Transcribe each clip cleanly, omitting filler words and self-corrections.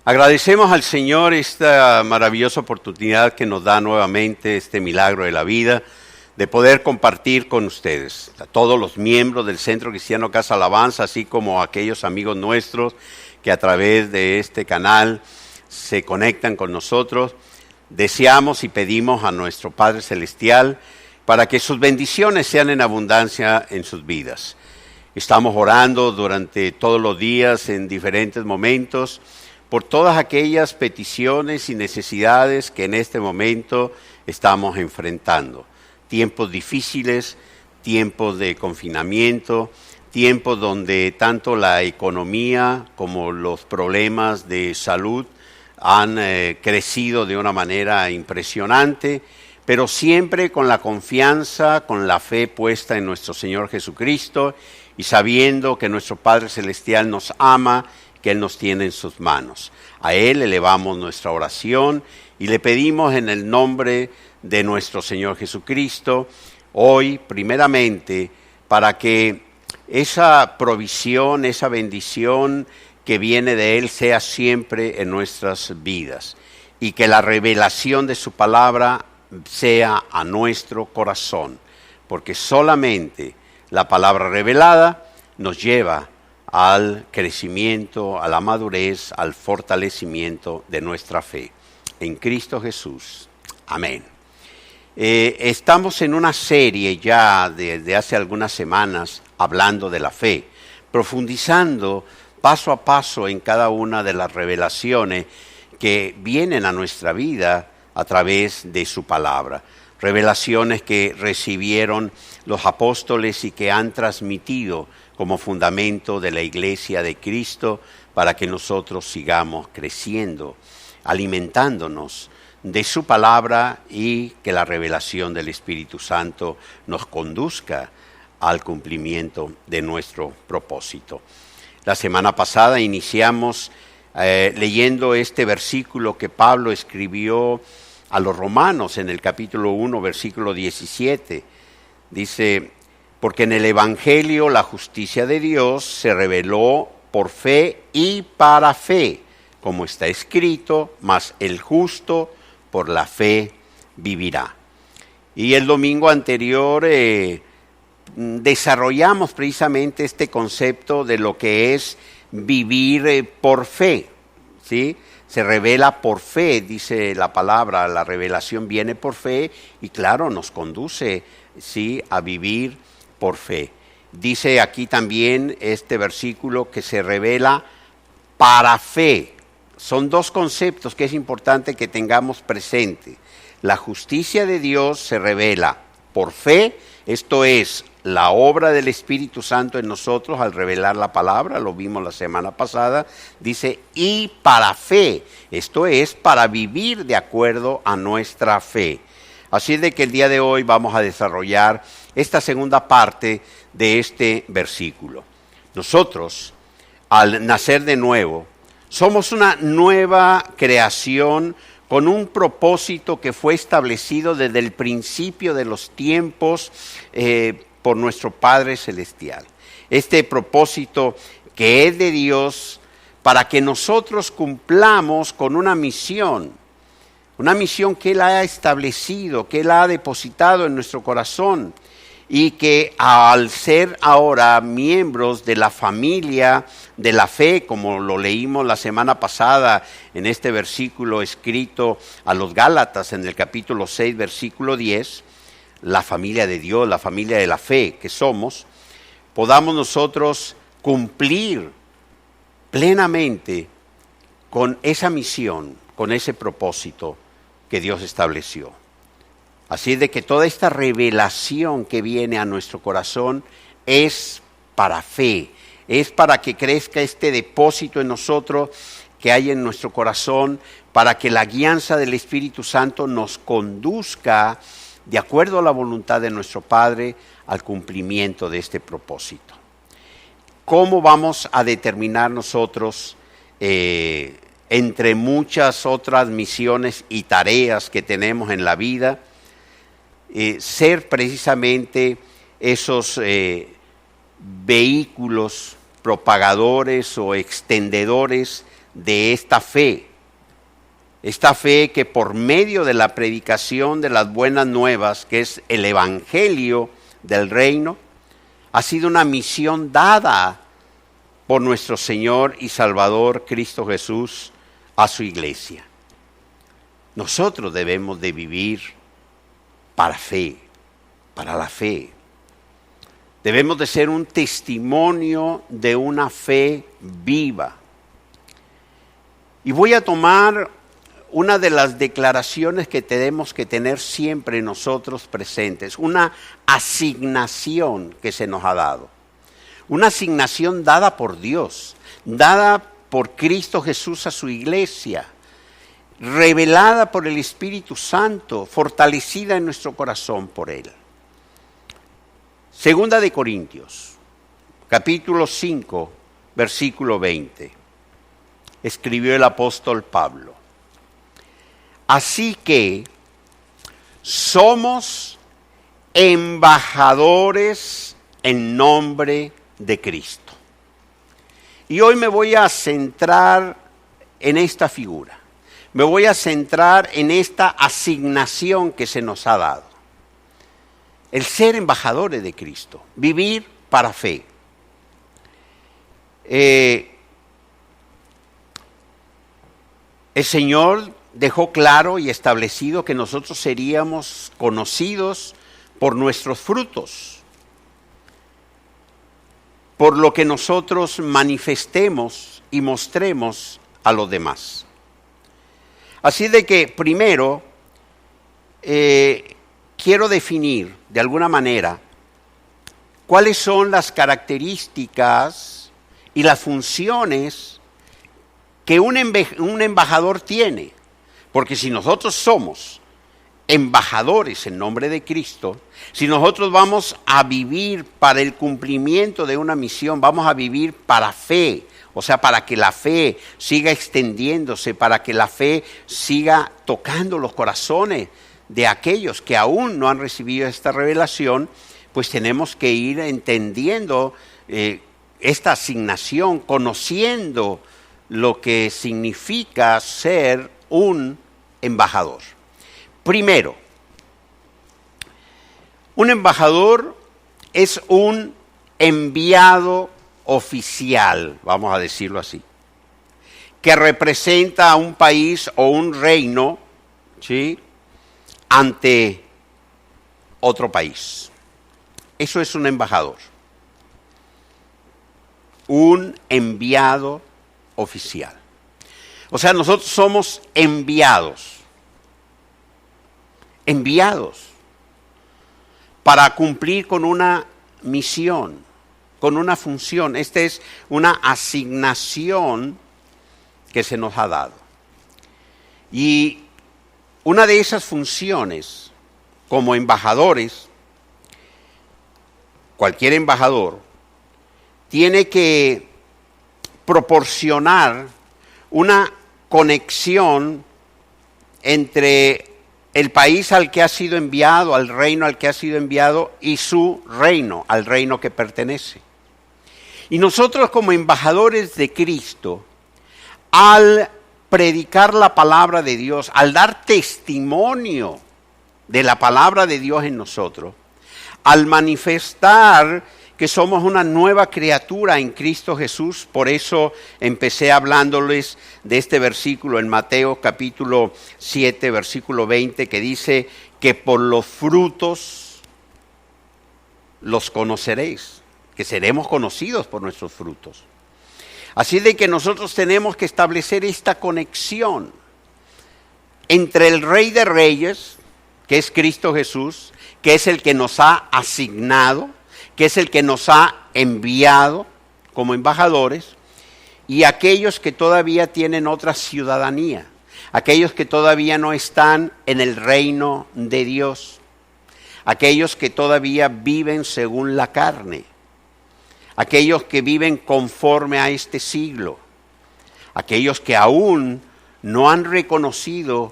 Agradecemos al Señor esta maravillosa oportunidad que nos da nuevamente, este milagro de la vida, de poder compartir con ustedes, a todos los miembros del Centro Cristiano Casa Alabanza, así como a aquellos amigos nuestros que a través de este canal se conectan con nosotros. Deseamos y pedimos a nuestro Padre Celestial para que sus bendiciones sean en abundancia en sus vidas. Estamos orando durante todos los días en diferentes momentos por todas aquellas peticiones y necesidades que en este momento estamos enfrentando. Tiempos difíciles, tiempos de confinamiento, tiempos donde tanto la economía como los problemas de salud han crecido de una manera impresionante, pero siempre con la confianza, con la fe puesta en nuestro Señor Jesucristo y sabiendo que nuestro Padre Celestial nos ama, que Él nos tiene en sus manos. A Él elevamos nuestra oración y le pedimos en el nombre de nuestro Señor Jesucristo, hoy primeramente, para que esa provisión, esa bendición que viene de Él sea siempre en nuestras vidas y que la revelación de su palabra sea a nuestro corazón, porque solamente la palabra revelada nos lleva al crecimiento, a la madurez, al fortalecimiento de nuestra fe. En Cristo Jesús. Amén. Estamos en una serie ya desde hace algunas semanas hablando de la fe, profundizando paso a paso en cada una de las revelaciones que vienen a nuestra vida a través de su palabra. Revelaciones que recibieron los apóstoles y que han transmitido como fundamento de la Iglesia de Cristo para que nosotros sigamos creciendo, alimentándonos de su palabra y que la revelación del Espíritu Santo nos conduzca al cumplimiento de nuestro propósito. La semana pasada iniciamos leyendo este versículo que Pablo escribió a los romanos en el capítulo 1, versículo 17. Dice: porque en el Evangelio la justicia de Dios se reveló por fe y para fe, como está escrito, mas el justo por la fe vivirá. Y el domingo anterior desarrollamos precisamente este concepto de lo que es vivir por fe, ¿sí? Se revela por fe, dice la palabra, la revelación viene por fe y claro, nos conduce, ¿sí?, a vivir por fe. Dice aquí también este versículo que se revela para fe. Son dos conceptos que es importante que tengamos presente. La justicia de Dios se revela por fe, esto es la obra del Espíritu Santo en nosotros al revelar la palabra, lo vimos la semana pasada, dice, y para fe, esto es para vivir de acuerdo a nuestra fe. Así es de que el día de hoy vamos a desarrollar esta segunda parte de este versículo. Nosotros, al nacer de nuevo, somos una nueva creación con un propósito que fue establecido desde el principio de los tiempos por nuestro Padre Celestial. Este propósito que es de Dios para que nosotros cumplamos con una misión que Él ha establecido, que Él ha depositado en nuestro corazón y que al ser ahora miembros de la familia de la fe, como lo leímos la semana pasada en este versículo escrito a los Gálatas en el capítulo 6, versículo 10, la familia de Dios, la familia de la fe que somos, podamos nosotros cumplir plenamente con esa misión, con ese propósito que Dios estableció. Así es de que toda esta revelación que viene a nuestro corazón es para fe, es para que crezca este depósito en nosotros que hay en nuestro corazón, para que la guianza del Espíritu Santo nos conduzca de acuerdo a la voluntad de nuestro Padre al cumplimiento de este propósito. ¿Cómo vamos a determinar nosotros entre muchas otras misiones y tareas que tenemos en la vida, ser precisamente esos vehículos propagadores o extendedores de esta fe. Esta fe que por medio de la predicación de las buenas nuevas, que es el evangelio del reino, ha sido una misión dada por nuestro Señor y Salvador Cristo Jesús a su iglesia. Nosotros debemos de vivir para fe, para la fe. Debemos de ser un testimonio de una fe viva. Y voy a tomar una de las declaraciones que tenemos que tener siempre nosotros presentes, una asignación que se nos ha dado. Una asignación dada por Dios, dada por Cristo Jesús a su iglesia, revelada por el Espíritu Santo, fortalecida en nuestro corazón por Él. Segunda de Corintios, capítulo 5, versículo 20. Escribió el apóstol Pablo. Así que somos embajadores en nombre de Cristo. Y hoy me voy a centrar en esta figura. Me voy a centrar en esta asignación que se nos ha dado. El ser embajadores de Cristo, vivir para fe. El Señor dejó claro y establecido que nosotros seríamos conocidos por nuestros frutos, por lo que nosotros manifestemos y mostremos a los demás. Así de que primero quiero definir de alguna manera cuáles son las características y las funciones que un embajador tiene. Porque si nosotros somos embajadores en nombre de Cristo, si nosotros vamos a vivir para el cumplimiento de una misión, vamos a vivir para fe, o sea, para que la fe siga extendiéndose, para que la fe siga tocando los corazones de aquellos que aún no han recibido esta revelación, pues tenemos que ir entendiendo esta asignación, conociendo lo que significa ser un embajador. Primero, un embajador es un enviado oficial, vamos a decirlo así, que representa a un país o un reino, ¿sí?, ante otro país. Eso es un embajador. Un enviado oficial. O sea, nosotros somos enviados para cumplir con una misión, con una función. Esta es una asignación que se nos ha dado. Y una de esas funciones, como embajadores, cualquier embajador tiene que proporcionar una conexión entre el país al que ha sido enviado, al reino al que ha sido enviado, y su reino, al reino que pertenece. Y nosotros como embajadores de Cristo, al predicar la palabra de Dios, al dar testimonio de la palabra de Dios en nosotros, al manifestar que somos una nueva criatura en Cristo Jesús. Por eso empecé hablándoles de este versículo en Mateo capítulo 7, versículo 20, que dice que por los frutos los conoceréis, que seremos conocidos por nuestros frutos. Así de que nosotros tenemos que establecer esta conexión entre el Rey de Reyes, que es Cristo Jesús, que es el que nos ha asignado, que es el que nos ha enviado como embajadores, y aquellos que todavía tienen otra ciudadanía, aquellos que todavía no están en el reino de Dios, aquellos que todavía viven según la carne, aquellos que viven conforme a este siglo, aquellos que aún no han reconocido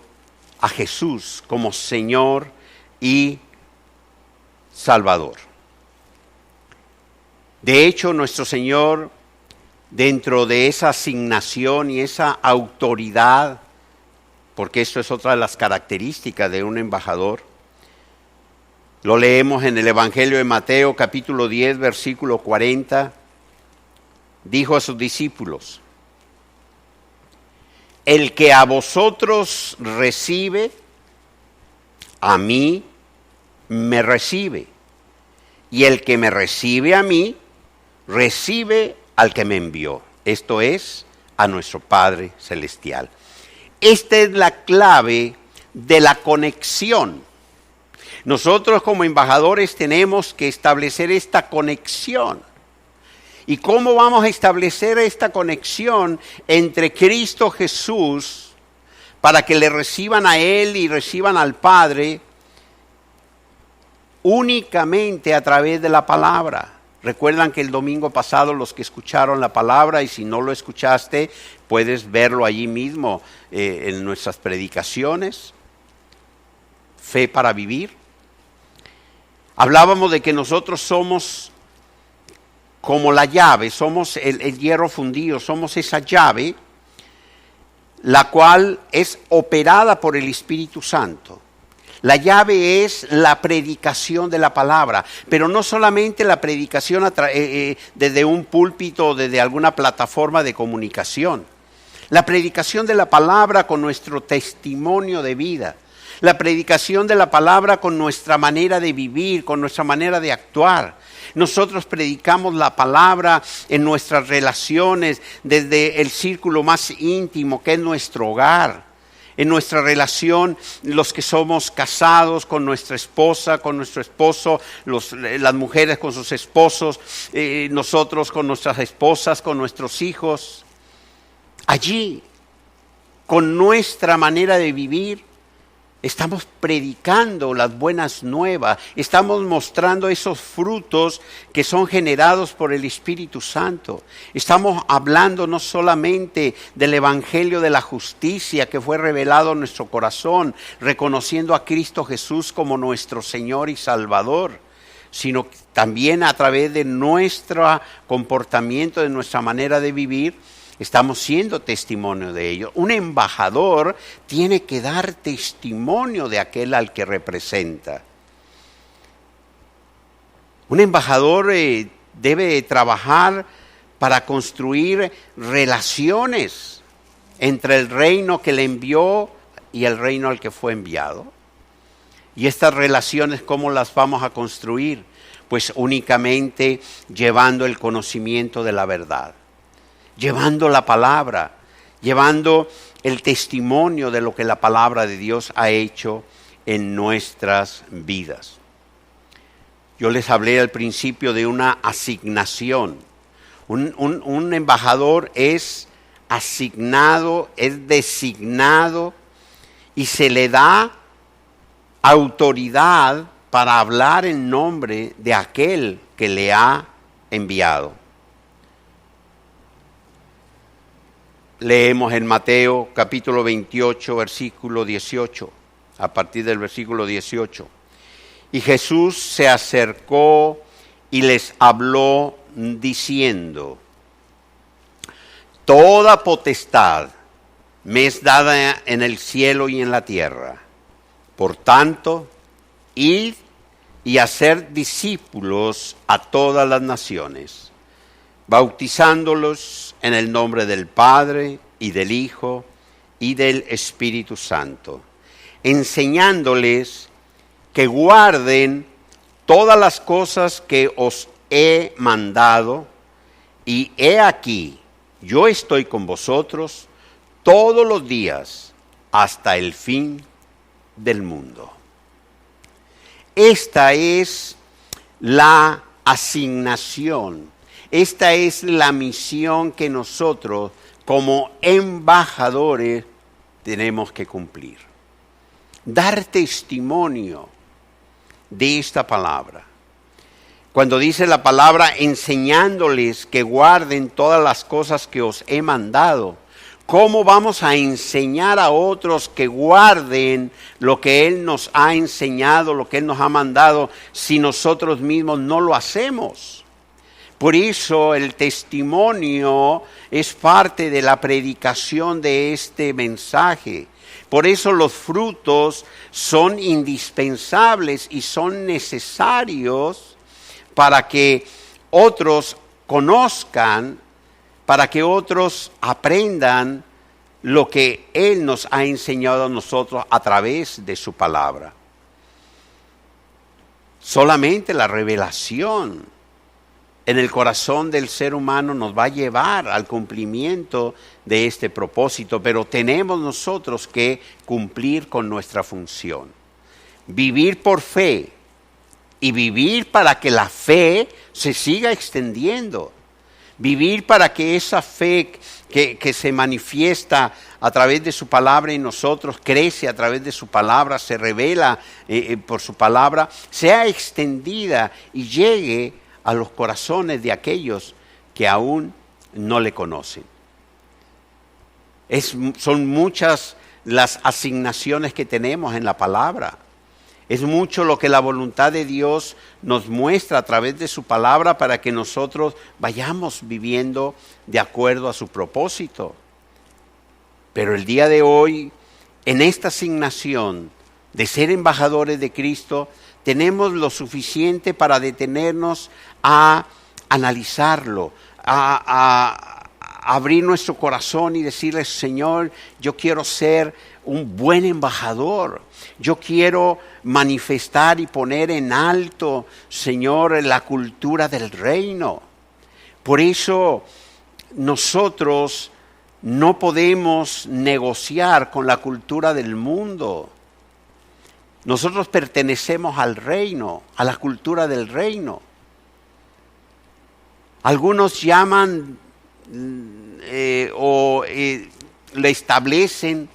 a Jesús como Señor y Salvador. De hecho, nuestro Señor dentro de esa asignación y esa autoridad, porque esto es otra de las características de un embajador. Lo leemos en el Evangelio de Mateo, capítulo 10, versículo 40. Dijo a sus discípulos: el que a vosotros recibe, a mí me recibe. Y el que me recibe a mí, recibe al que me envió. Esto es, a nuestro Padre Celestial. Esta es la clave de la conexión. Nosotros como embajadores tenemos que establecer esta conexión. ¿Y cómo vamos a establecer esta conexión entre Cristo Jesús para que le reciban a Él y reciban al Padre? Únicamente a través de la palabra. Recuerdan que el domingo pasado los que escucharon la palabra, y si no lo escuchaste, puedes verlo allí mismo en nuestras predicaciones. Fe para vivir. Hablábamos de que nosotros somos como la llave, somos el hierro fundido, somos esa llave, la cual es operada por el Espíritu Santo. La llave es la predicación de la palabra, pero no solamente la predicación desde un púlpito o desde alguna plataforma de comunicación. La predicación de la palabra con nuestro testimonio de vida. La predicación de la palabra con nuestra manera de vivir, con nuestra manera de actuar. Nosotros predicamos la palabra en nuestras relaciones desde el círculo más íntimo que es nuestro hogar. En nuestra relación, los que somos casados con nuestra esposa, con nuestro esposo, las mujeres con sus esposos, nosotros con nuestras esposas, con nuestros hijos. Allí, con nuestra manera de vivir, estamos predicando las buenas nuevas, estamos mostrando esos frutos que son generados por el Espíritu Santo. Estamos hablando no solamente del Evangelio de la justicia que fue revelado en nuestro corazón, reconociendo a Cristo Jesús como nuestro Señor y Salvador, sino también a través de nuestro comportamiento, de nuestra manera de vivir, estamos siendo testimonio de ello. Un embajador tiene que dar testimonio de aquel al que representa. Un embajador debe trabajar para construir relaciones entre el reino que le envió y el reino al que fue enviado. ¿Y estas relaciones cómo las vamos a construir? Pues únicamente llevando el conocimiento de la verdad. Llevando la palabra, llevando el testimonio de lo que la palabra de Dios ha hecho en nuestras vidas. Yo les hablé al principio de una asignación. Un embajador es asignado, es designado y se le da autoridad para hablar en nombre de aquel que le ha enviado. Leemos en Mateo capítulo 28, versículo 18, a partir del versículo 18. Y Jesús se acercó y les habló diciendo: toda potestad me es dada en el cielo y en la tierra. Por tanto, id y hacer discípulos a todas las naciones, bautizándolos en el nombre del Padre y del Hijo y del Espíritu Santo, enseñándoles que guarden todas las cosas que os he mandado, y he aquí, yo estoy con vosotros todos los días hasta el fin del mundo. Esta es la asignación. Esta es la misión que nosotros como embajadores tenemos que cumplir. Dar testimonio de esta palabra. Cuando dice la palabra enseñándoles que guarden todas las cosas que os he mandado, ¿cómo vamos a enseñar a otros que guarden lo que Él nos ha enseñado, lo que Él nos ha mandado, si nosotros mismos no lo hacemos? Por eso el testimonio es parte de la predicación de este mensaje. Por eso los frutos son indispensables y son necesarios para que otros conozcan, para que otros aprendan lo que Él nos ha enseñado a nosotros a través de su palabra. Solamente la revelación en el corazón del ser humano nos va a llevar al cumplimiento de este propósito, pero tenemos nosotros que cumplir con nuestra función. Vivir por fe y vivir para que la fe se siga extendiendo. Vivir para que esa fe que se manifiesta a través de su palabra en nosotros, crece a través de su palabra, se revela por su palabra, sea extendida y llegue a los corazones de aquellos que aún no le conocen. Son muchas las asignaciones que tenemos en la palabra. Es mucho lo que la voluntad de Dios nos muestra a través de su palabra para que nosotros vayamos viviendo de acuerdo a su propósito. Pero el día de hoy, en esta asignación de ser embajadores de Cristo, tenemos lo suficiente para detenernos a analizarlo, a abrir nuestro corazón y decirle: Señor, yo quiero ser un buen embajador. Yo quiero manifestar y poner en alto, Señor, la cultura del reino. Por eso nosotros no podemos negociar con la cultura del mundo. Nosotros pertenecemos al reino, a la cultura del reino. Algunos llaman le establecen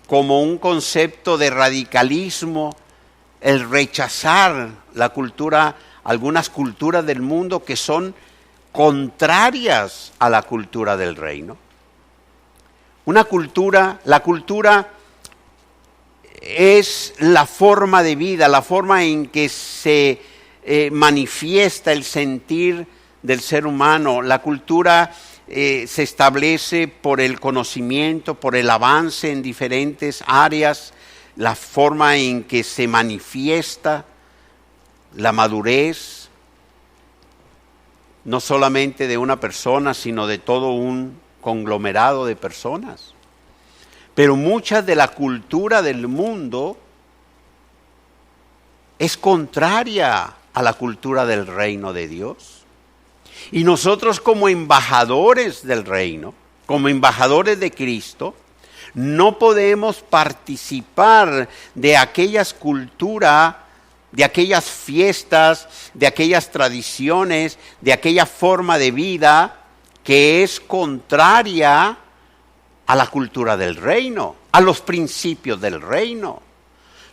como un concepto de radicalismo el rechazar la cultura, algunas culturas del mundo que son contrarias a la cultura del reino. La cultura es la forma de vida, la forma en que se manifiesta el sentir del ser humano. La cultura se establece por el conocimiento, por el avance en diferentes áreas, la forma en que se manifiesta la madurez, no solamente de una persona, sino de todo un conglomerado de personas. Pero mucha de la cultura del mundo es contraria a la cultura del reino de Dios. Y nosotros, como embajadores del reino, como embajadores de Cristo, no podemos participar de aquellas culturas, de aquellas fiestas, de aquellas tradiciones, de aquella forma de vida que es contraria a la cultura del reino, a los principios del reino.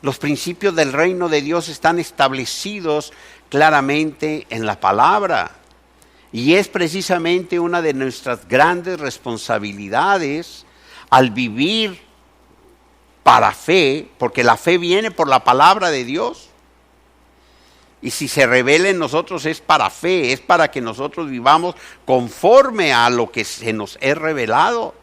Los principios del reino de Dios están establecidos claramente en la palabra. Y es precisamente una de nuestras grandes responsabilidades al vivir para fe, porque la fe viene por la palabra de Dios. Y si se revela en nosotros es para fe, es para que nosotros vivamos conforme a lo que se nos es revelado,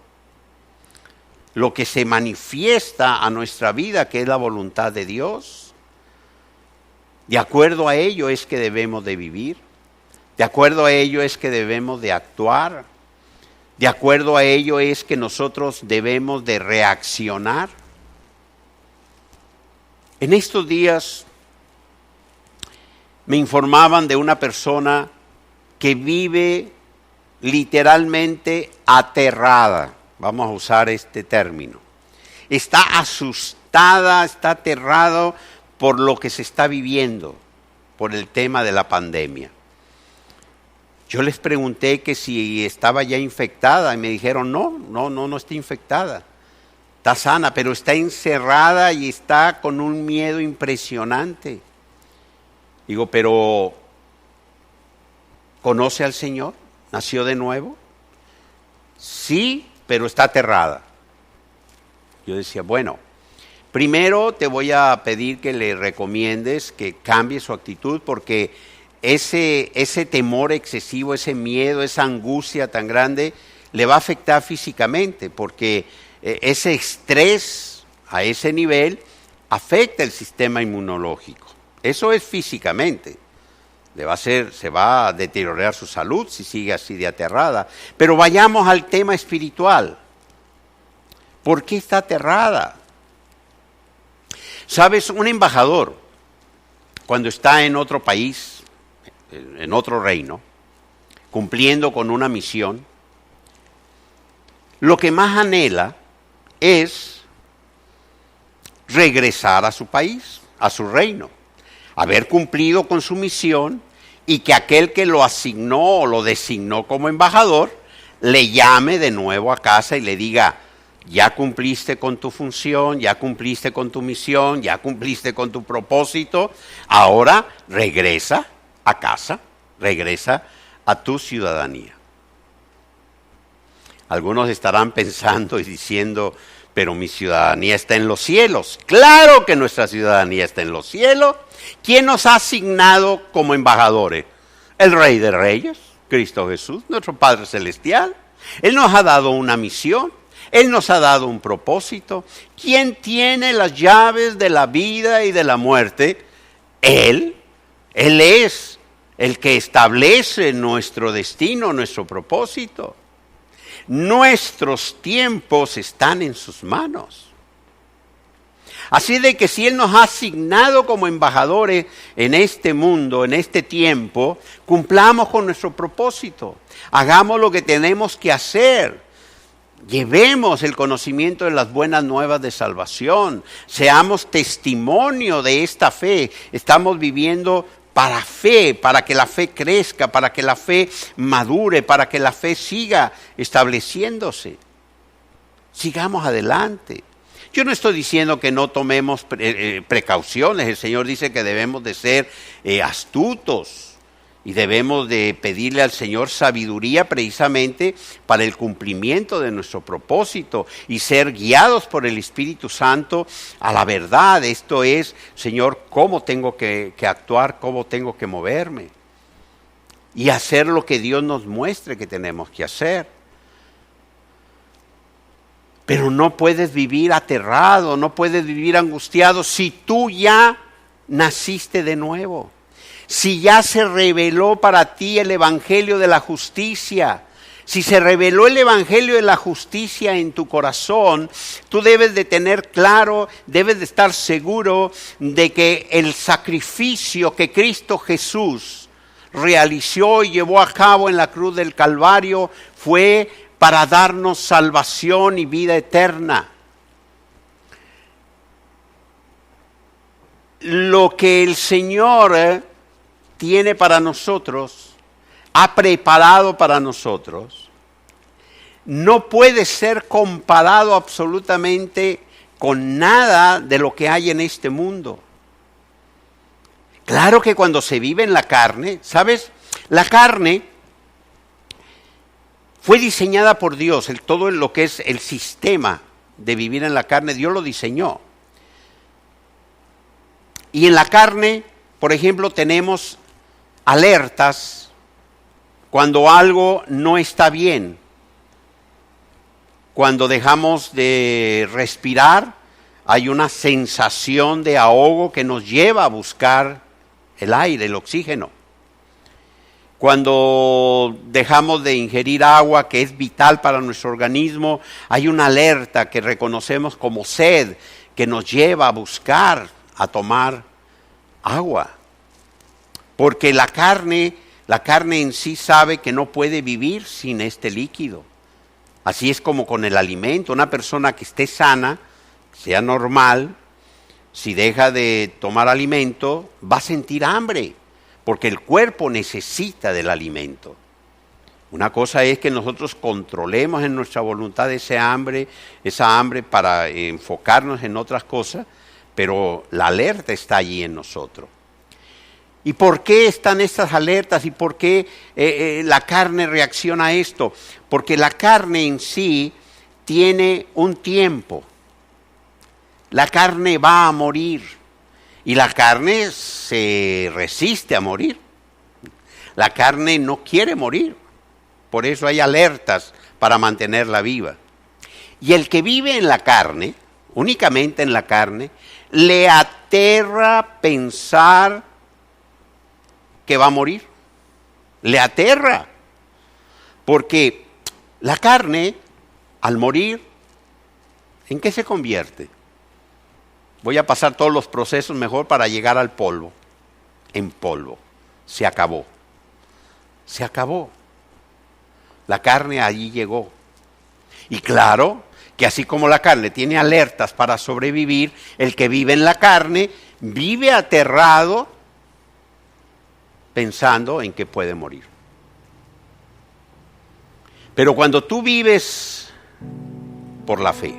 lo que se manifiesta a nuestra vida, que es la voluntad de Dios. De acuerdo a ello es que debemos de vivir. De acuerdo a ello es que debemos de actuar. De acuerdo a ello es que nosotros debemos de reaccionar. En estos días me informaban de una persona que vive literalmente aterrada. Vamos a usar este término. Está asustada, está aterrado por lo que se está viviendo, por el tema de la pandemia. Yo les pregunté que si estaba ya infectada y me dijeron no está infectada. Está sana, pero está encerrada y está con un miedo impresionante. Digo, pero ¿conoce al Señor? ¿Nació de nuevo? Sí, pero está aterrada. Yo decía, bueno, primero te voy a pedir que le recomiendes que cambie su actitud porque ese temor excesivo, ese miedo, esa angustia tan grande, le va a afectar físicamente, porque ese estrés a ese nivel afecta el sistema inmunológico. Eso es físicamente. Se va a deteriorar su salud si sigue así de aterrada. Pero vayamos al tema espiritual. ¿Por qué está aterrada? Sabes, un embajador, cuando está en otro país, en otro reino, cumpliendo con una misión, lo que más anhela es regresar a su país, a su reino, haber cumplido con su misión y que aquel que lo asignó o lo designó como embajador le llame de nuevo a casa y le diga: ya cumpliste con tu función, ya cumpliste con tu misión, ya cumpliste con tu propósito, ahora regresa a casa, regresa a tu ciudadanía. Algunos estarán pensando y diciendo: pero mi ciudadanía está en los cielos. Claro que nuestra ciudadanía está en los cielos. ¿Quién nos ha asignado como embajadores? El Rey de Reyes, Cristo Jesús, nuestro Padre Celestial. Él nos ha dado una misión. Él nos ha dado un propósito. ¿Quién tiene las llaves de la vida y de la muerte? Él. Él es el que establece nuestro destino, nuestro propósito. Nuestros tiempos están en sus manos. Así de que si Él nos ha asignado como embajadores en este mundo, en este tiempo, cumplamos con nuestro propósito. Hagamos lo que tenemos que hacer. Llevemos el conocimiento de las buenas nuevas de salvación. Seamos testimonio de esta fe. Estamos viviendo para fe, para que la fe crezca, para que la fe madure, para que la fe siga estableciéndose. Sigamos adelante. Yo no estoy diciendo que no tomemos precauciones. El Señor dice que debemos de ser astutos y debemos de pedirle al Señor sabiduría precisamente para el cumplimiento de nuestro propósito y ser guiados por el Espíritu Santo a la verdad. Esto es, Señor, cómo tengo que actuar, cómo tengo que moverme y hacer lo que Dios nos muestre que tenemos que hacer. Pero no puedes vivir aterrado, no puedes vivir angustiado si tú ya naciste de nuevo. Si ya se reveló para ti el Evangelio de la justicia, si se reveló el Evangelio de la justicia en tu corazón, tú debes de tener claro, debes de estar seguro de que el sacrificio que Cristo Jesús realizó y llevó a cabo en la cruz del Calvario fue para darnos salvación y vida eterna. Lo que el Señor tiene para nosotros, ha preparado para nosotros, no puede ser comparado absolutamente con nada de lo que hay en este mundo. Claro que cuando se vive en la carne, ¿sabes? La carne fue diseñada por Dios, todo lo que es el sistema de vivir en la carne, Dios lo diseñó. Y en la carne, por ejemplo, tenemos alertas cuando algo no está bien. Cuando dejamos de respirar, hay una sensación de ahogo que nos lleva a buscar el aire, el oxígeno. Cuando dejamos de ingerir agua, que es vital para nuestro organismo, hay una alerta que reconocemos como sed, que nos lleva a buscar, a tomar agua. Porque la carne en sí sabe que no puede vivir sin este líquido. Así es como con el alimento. Una persona que esté sana, sea normal, si deja de tomar alimento, va a sentir hambre, porque el cuerpo necesita del alimento. Una cosa es que nosotros controlemos en nuestra voluntad esa hambre para enfocarnos en otras cosas, pero la alerta está allí en nosotros. ¿Y por qué están estas alertas y por qué la carne reacciona a esto? Porque la carne en sí tiene un tiempo. La carne va a morir y la carne se resiste a morir. La carne no quiere morir. Por eso hay alertas para mantenerla viva. Y el que vive en la carne, únicamente en la carne, le aterra pensar que va a morir. Le aterra. Porque la carne, al morir, ¿en qué se convierte? Voy a pasar todos los procesos mejor para llegar al polvo. En polvo. Se acabó. Se acabó. La carne allí llegó. Y claro que así como la carne tiene alertas para sobrevivir, el que vive en la carne vive aterrado pensando en que puede morir. Pero cuando tú vives por la fe,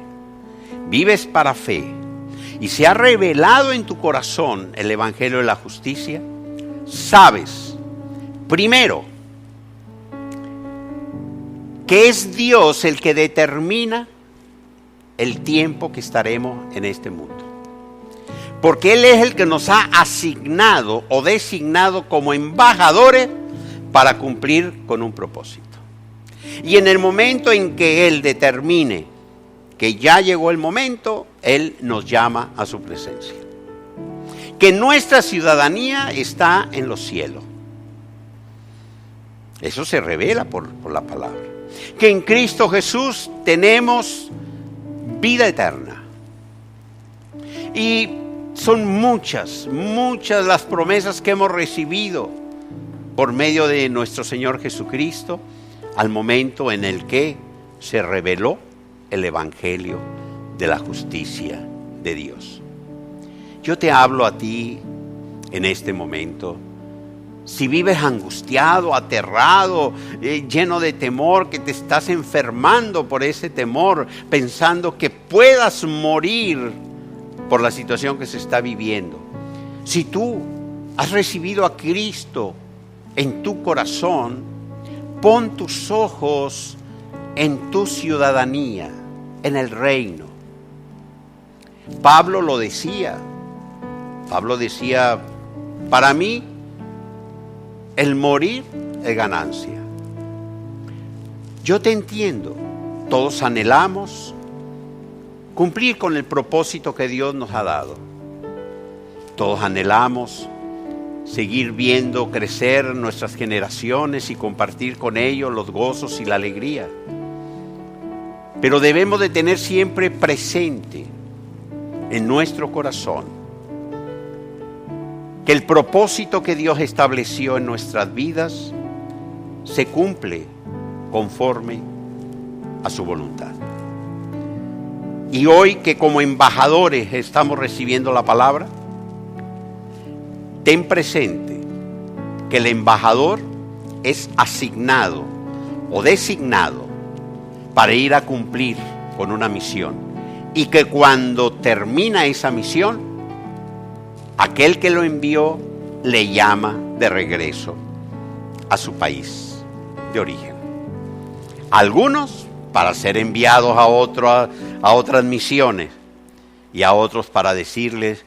vives para fe, y se ha revelado en tu corazón el Evangelio de la justicia, sabes, primero, que es Dios el que determina el tiempo que estaremos en este mundo. Porque Él es el que nos ha asignado o designado como embajadores para cumplir con un propósito. Y en el momento en que Él determine que ya llegó el momento, Él nos llama a su presencia. Que nuestra ciudadanía está en los cielos. Eso se revela por la palabra. Que en Cristo Jesús tenemos vida eterna. Y son muchas las promesas que hemos recibido por medio de nuestro Señor Jesucristo al momento en el que se reveló el Evangelio de la justicia de Dios. Yo te hablo a ti en este momento. Si vives angustiado, aterrado, lleno de temor, que te estás enfermando por ese temor, pensando que puedas morir por la situación que se está viviendo. Si tú has recibido a Cristo en tu corazón, pon tus ojos en tu ciudadanía, en el reino. Pablo lo decía. Pablo decía, para mí, el morir es ganancia. Yo te entiendo. Todos anhelamos cumplir con el propósito que Dios nos ha dado. Todos anhelamos seguir viendo crecer nuestras generaciones y compartir con ellos los gozos y la alegría. Pero debemos de tener siempre presente en nuestro corazón que el propósito que Dios estableció en nuestras vidas se cumple conforme a su voluntad. Y hoy que como embajadores estamos recibiendo la palabra, ten presente que el embajador es asignado o designado para ir a cumplir con una misión. Y que cuando termina esa misión, aquel que lo envió le llama de regreso a su país de origen. Algunos para ser enviados a otras misiones y a otros para decirles,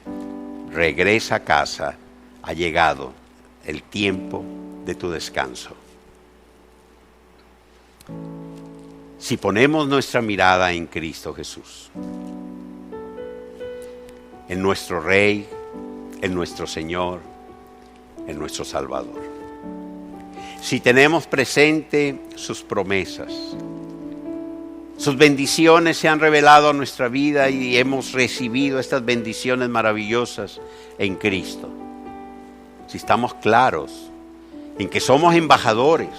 regresa a casa, ha llegado el tiempo de tu descanso. Si ponemos nuestra mirada en Cristo Jesús, en nuestro Rey, en nuestro Señor, en nuestro Salvador. Si tenemos presente sus promesas, sus bendiciones se han revelado a nuestra vida y hemos recibido estas bendiciones maravillosas en Cristo. Si estamos claros en que somos embajadores,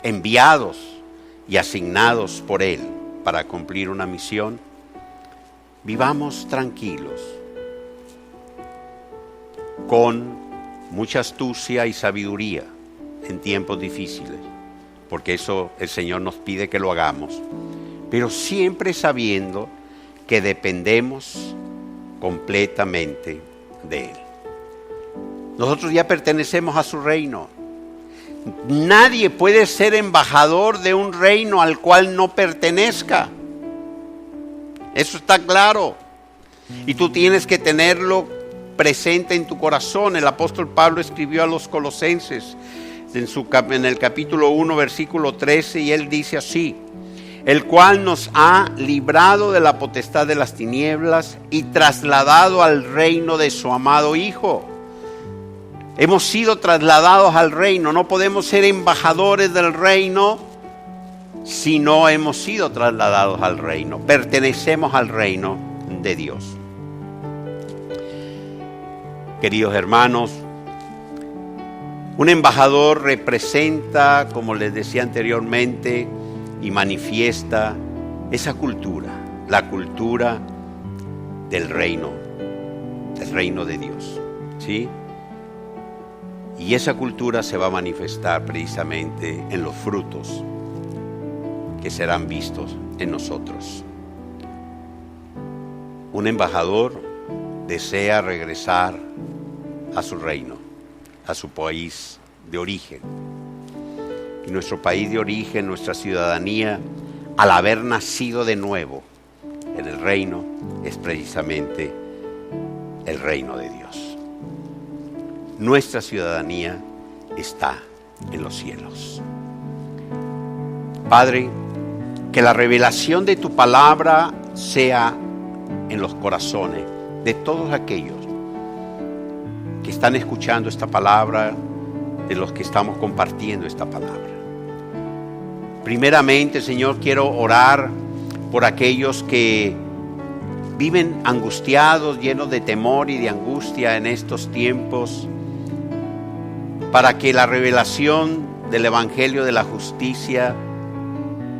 enviados y asignados por Él para cumplir una misión, vivamos tranquilos, con mucha astucia y sabiduría en tiempos difíciles, porque eso el Señor nos pide que lo hagamos, pero siempre sabiendo que dependemos completamente de Él. Nosotros ya pertenecemos a su reino. Nadie puede ser embajador de un reino al cual no pertenezca. Eso está claro. Y tú tienes que tenerlo presente en tu corazón. El apóstol Pablo escribió a los colosenses, en el capítulo 1, versículo 13, y él dice así: el cual nos ha librado de la potestad de las tinieblas y trasladado al reino de su amado Hijo. Hemos sido trasladados al reino. No podemos ser embajadores del reino si no hemos sido trasladados al reino. Pertenecemos al reino de Dios. Queridos hermanos, un embajador representa, como les decía anteriormente, y manifiesta esa cultura, la cultura del reino de Dios, ¿sí? Y esa cultura se va a manifestar precisamente en los frutos que serán vistos en nosotros. Un embajador desea regresar a su reino, a su país de origen. Y nuestro país de origen, nuestra ciudadanía, al haber nacido de nuevo en el reino, es precisamente el reino de Dios. Nuestra ciudadanía está en los cielos. Padre, que la revelación de tu palabra sea en los corazones de todos aquellos que están escuchando esta palabra, de los que estamos compartiendo esta palabra. Primeramente, Señor, quiero orar por aquellos que viven angustiados, llenos de temor y de angustia en estos tiempos, para que la revelación del Evangelio de la justicia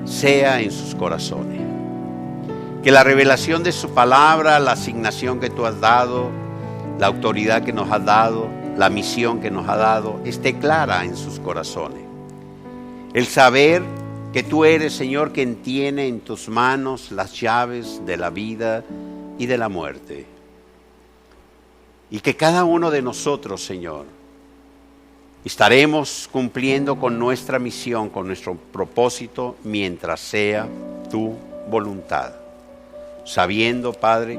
sea en sus corazones. Que la revelación de su palabra, la asignación que tú has dado, la autoridad que nos has dado, la misión que nos has dado, esté clara en sus corazones. El saber que tú eres, Señor, quien tiene en tus manos las llaves de la vida y de la muerte. Y que cada uno de nosotros, Señor, estaremos cumpliendo con nuestra misión, con nuestro propósito, mientras sea tu voluntad. Sabiendo, Padre,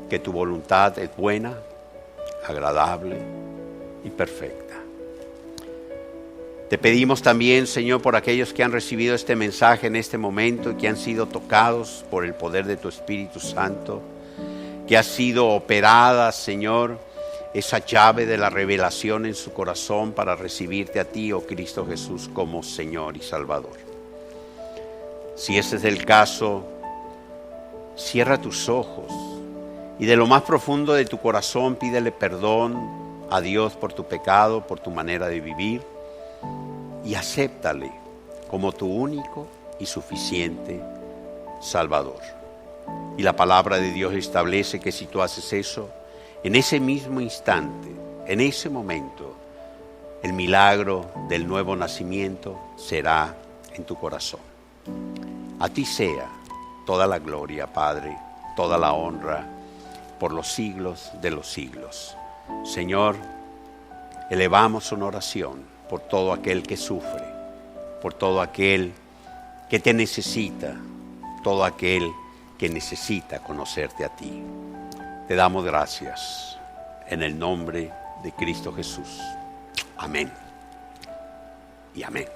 que tu voluntad es buena, agradable y perfecta. Te pedimos también, Señor, por aquellos que han recibido este mensaje en este momento y que han sido tocados por el poder de tu Espíritu Santo, que ha sido operada, Señor, esa llave de la revelación en su corazón para recibirte a ti, oh Cristo Jesús, como Señor y Salvador. Si ese es el caso, cierra tus ojos y de lo más profundo de tu corazón pídele perdón a Dios por tu pecado, por tu manera de vivir, y acéptale como tu único y suficiente Salvador. Y la palabra de Dios establece que si tú haces eso, en ese mismo instante, en ese momento, el milagro del nuevo nacimiento será en tu corazón. A ti sea toda la gloria, Padre, toda la honra, por los siglos de los siglos. Señor, elevamos una oración por todo aquel que sufre, por todo aquel que te necesita, todo aquel que necesita conocerte a ti. Te damos gracias en el nombre de Cristo Jesús. Amén y amén.